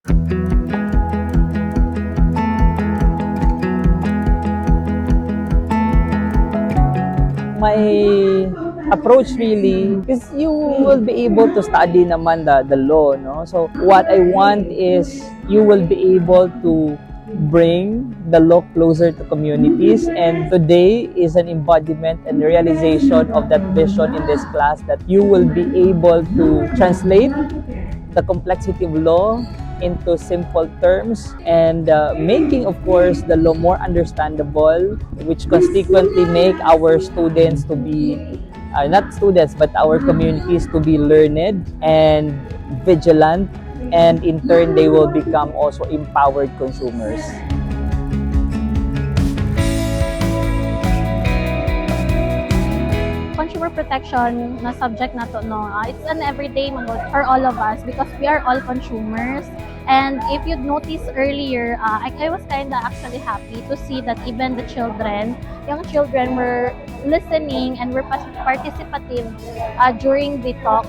My approach really is you will be able to study naman the law, no? So what I want is you will be able to bring the law closer to communities, and today is an embodiment and realization of that vision in this class, that you will be able to translate the complexity of law into simple terms, and making, of course, the law more understandable, which consequently make our students to be not students but our communities to be learned and vigilant, and in turn they will become also empowered consumers. Consumer protection na subject na to, no, it's an everyday manggod for all of us because we are all consumers. And if you'd noticed earlier, I was kind of actually happy to see that even the young children were listening and were participative during the talk.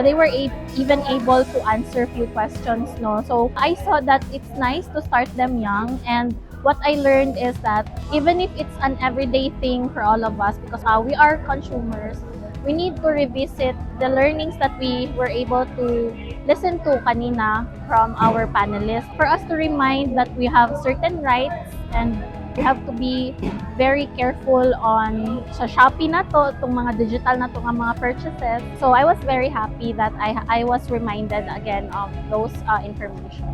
They were even able to answer few questions, no. So I saw that it's nice to start them young, and what I learned is that even if it's an everyday thing for all of us, because we are consumers, we need to revisit the learnings that we were able to listen to kanina from our panelists, for us to remind that we have certain rights and we have to be very careful on sa Shopee na to, itong mga digital na to nga mga purchases. So I was very happy that I was reminded again of those information.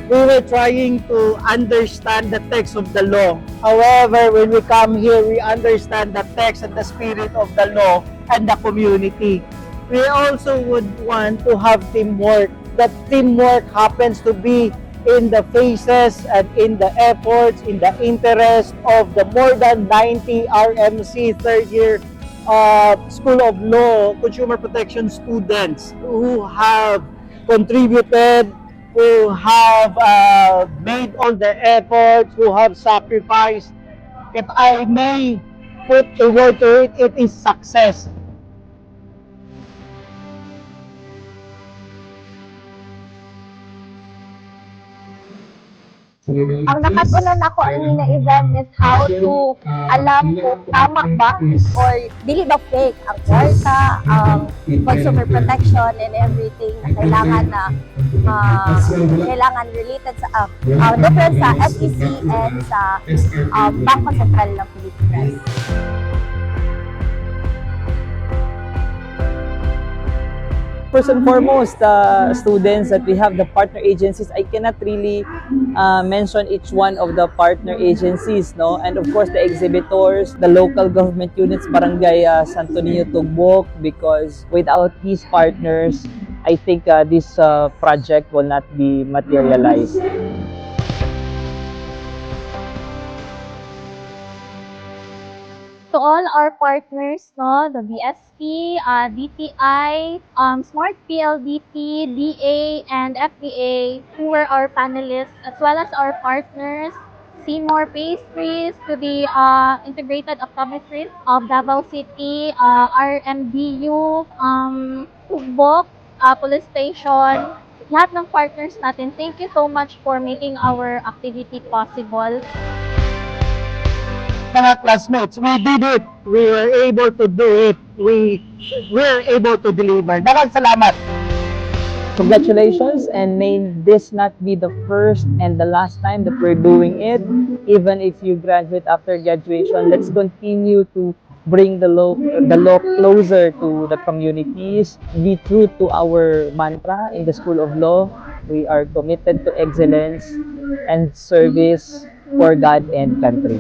We were trying to understand the text of the law. However, when we come here, we understand the text and the spirit of the law and the community. We also would want to have teamwork. That teamwork happens to be in the faces and in the efforts, in the interest of the more than 90 RMC third year School of Law Consumer Protection students who have contributed, who have made all the efforts, who have sacrificed. If I may put a word to it, it is success. Ang nakatunan ako ang event is how to alam kung tama ba or dili ba fake ang kwarta, ang consumer protection and everything na kailangan related sa difference sa SEC and sa Bangko Sentral ng Pilipinas. First and foremost, students that we have, the partner agencies, I cannot really mention each one of the partner agencies, no? And of course, the exhibitors, the local government units, Barangay Santo Niño Tugbok, because without these partners, I think this project will not be materialized. To all our partners, no, the BSP, DTI, Smart PLDT, DA, and FDA, who were our panelists, as well as our partners, Seymour Pastries, to the Integrated Optometrist of Davao City, RMDU, Tugbok, Police Station, lahat ng partners natin. Thank you so much for making our activity possible. Mga classmates, we did it. We were able to do it. We were able to deliver. Daghang salamat. Congratulations, and may this not be the first and the last time that we're doing it. Even if you graduate after graduation, let's continue to bring the law closer to the communities. Be true to our mantra in the School of Law. We are committed to excellence and service for God and country.